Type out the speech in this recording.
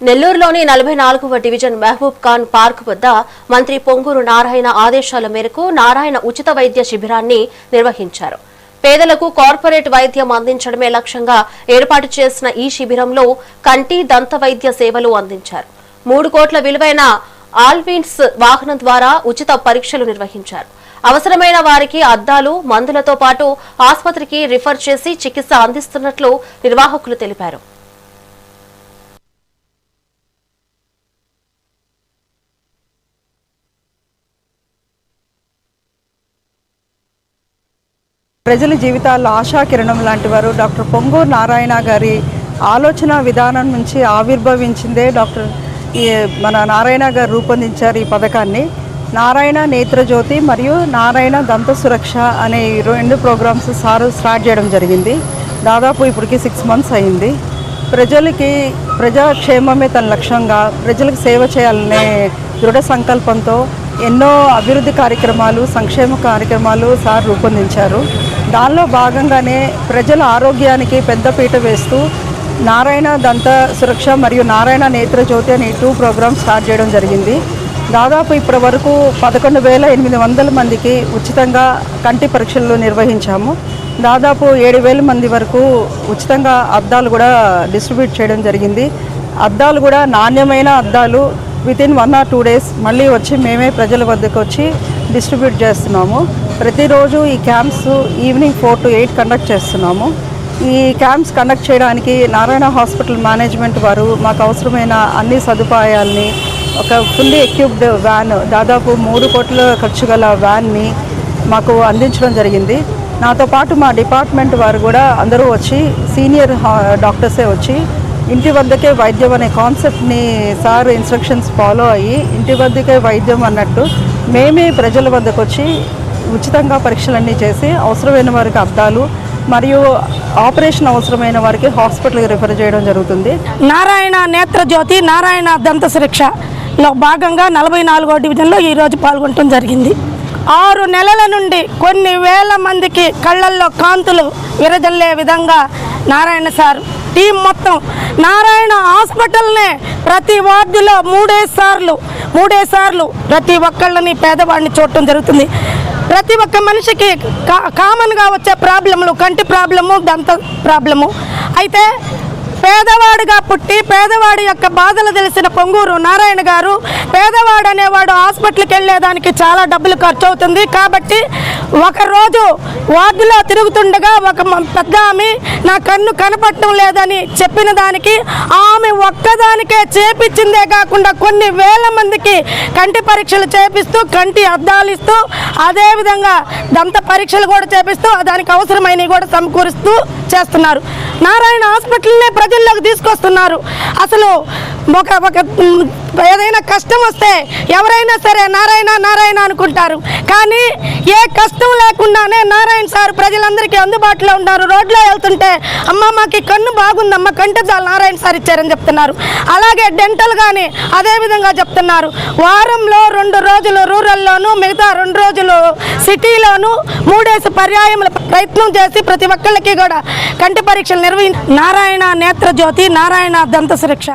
నెల్లూరులోని 44వ division Mahabub Khan park వద్ద మంత్రి పొంగూరు నారాయణ ఆదేశాల మేరకు నారాయణ ఉచిత వైద్య శిబిరాన్ని నిర్వహించారు. పేదలకు కార్పొరేట్ వైద్యం అందించడమే లక్ష్యంగా ఏర్పాటు చేసిన ఈ శిబిరంలో కంటి దంత వైద్య సేవలు అందించారు. 3 కోట్ల విలువైన ఆల్విన్స్ వాహనం ద్వారా ఉచిత పరీక్షలు నిర్వహించారు. అవసరమైన వారికి అద్దాలు, మందులతో పాటు ఆసుపత్రికి రిఫర్ చేసి చికిత్స అందిస్తున్నట్లు నిర్వాహకులు తెలిపారు. ప్రజల జీవితాల్లో ఆశాకిరణం లాంటి వారు డాక్టర్ పొంగూరు నారాయణ గారి ఆలోచన విధానం నుంచి ఆవిర్భవించిందే మన నారాయణ గారు రూపొందించారు ఈ పథకాన్ని. నారాయణ నేత్రజ్యోతి మరియు నారాయణ దంత సురక్ష అనే 2 ప్రోగ్రామ్స్ స్టార్ట్ చేయడం జరిగింది. దాదాపు ఇప్పటికి 6 months అయింది. ప్రజాక్షేమమే తన లక్ష్యంగా ప్రజలకు సేవ చేయాలనే దృఢ సంకల్పంతో ఎన్నో అభివృద్ధి కార్యక్రమాలు, సంక్షేమ కార్యక్రమాలు సార్ రూపొందించారు. దానిలో భాగంగానే ప్రజల ఆరోగ్యానికి పెద్దపీట వేస్తూ నారాయణ దంత సురక్ష మరియు నారాయణ నేత్రజ్యోతి అనే 2 ప్రోగ్రామ్స్ స్టార్ట్ చేయడం జరిగింది. దాదాపు ఇప్పటి వరకు 11,800 మందికి ఉచితంగా కంటి పరీక్షలు నిర్వహించాము. దాదాపు 7,000 మంది వరకు ఉచితంగా అద్దాలు కూడా డిస్ట్రిబ్యూట్ చేయడం జరిగింది. అద్దాలు కూడా నాణ్యమైన అద్దాలు వితిన్ 1 or 2 days మళ్ళీ వచ్చి మేమే ప్రజల వద్దకు వచ్చి డిస్ట్రిబ్యూట్ చేస్తున్నాము. ప్రతిరోజు ఈ క్యాంప్స్ ఈవినింగ్ 4 to 8 కండక్ట్ చేస్తున్నాము. ఈ క్యాంప్స్ కండక్ట్ చేయడానికి నారాయణ హాస్పిటల్ మేనేజ్మెంట్ వారు మాకు అవసరమైన అన్ని సదుపాయాల్ని, ఒక ఫుల్లీ ఎక్విప్డ్ వ్యాన్, దాదాపు 3 కోట్ల ఖర్చు గల వ్యాన్ని మాకు అందించడం జరిగింది. నాతో పాటు మా డిపార్ట్మెంట్ వారు కూడా అందరూ వచ్చి, సీనియర్ డాక్టర్సే వచ్చి ఇంటి వద్దకే వైద్యం అనే కాన్సెప్ట్ని సార్ ఇన్స్ట్రక్షన్స్ ఫాలో అయ్యి ఇంటి వద్దకే వైద్యం అన్నట్టు మేమే ప్రజల వద్దకు వచ్చి ఉచితంగా పరీక్షలన్నీ చేసి అవసరమైన వారికి అద్దాలు మరియు ఆపరేషన్ అవసరమైన వారికి హాస్పిటల్కి రిఫర్ చేయడం జరుగుతుంది. నారాయణ నేత్రజ్యోతి, నారాయణ దంత సురక్షలో భాగంగా 44వ డివిజన్లో ఈరోజు పాల్గొనడం జరిగింది. 6 నెలల నుండి కొన్ని వేల మందికి కళ్ళల్లో కాంతులు విరజల్లే విధంగా నారాయణ సార్ టీం మొత్తం నారాయణ హాస్పిటల్నే ప్రతి వార్డులో 3 సార్లు ప్రతి ఒక్కళ్ళని పేదవాడిని చూడటం జరుగుతుంది. ప్రతి ఒక్క మనిషికి కామన్గా వచ్చే ప్రాబ్లములు కంటి ప్రాబ్లము, దంత ప్రాబ్లము. అయితే పేదవాడిగా పుట్టి పేదవాడి యొక్క బాధలు తెలిసిన పొంగూరు నారాయణ గారు, పేదవాడు అనేవాడు హాస్పిటల్కి వెళ్ళేదానికి చాలా డబ్బులు ఖర్చు అవుతుంది కాబట్టి ఒకరోజు వార్డులో తిరుగుతుండగా ఒక పెద్ద ఆమె నా కన్ను కనపడటం లేదని చెప్పిన దానికి ఆమె ఒక్కదానికే చేపించిందే కాకుండా కొన్ని వేల మందికి కంటి పరీక్షలు చేపిస్తూ, కంటి అద్దాలు ఇస్తూ, అదేవిధంగా దంత పరీక్షలు కూడా చేపిస్తూ దానికి అవసరమైనవి కూడా సమకూరుస్తూ చేస్తున్నారు. నారాయణ హాస్పిటల్నే ప్రజల్లోకి తీసుకొస్తున్నారు. అసలు ఒక ఏదైనా కష్టం వస్తే ఎవరైనా సరే నారాయణ అనుకుంటారు. కానీ ఏ కష్టం లేకుండానే నారాయణ సార్ ప్రజలందరికీ అందుబాటులో ఉన్నారు. రోడ్లో వెళ్తుంటే అమ్మ మాకు కన్ను బాగుందమ్మ, కంటిదాలు నారాయణ సార్ ఇచ్చారని చెప్తున్నారు. అలాగే డెంటల్ కానీ అదేవిధంగా చెప్తున్నారు. వారంలో 2 రోజులు రూరల్లోనూ, మిగతా 2 రోజులు సిటీలోనూ 3 పర్యాయముల ప్రయత్నం చేసి ప్రతి ఒక్కళ్ళకి కూడా కంటి పరీక్షలు నారాయణ నేత్రజ్యోతి, నారాయణ దంత సురక్ష.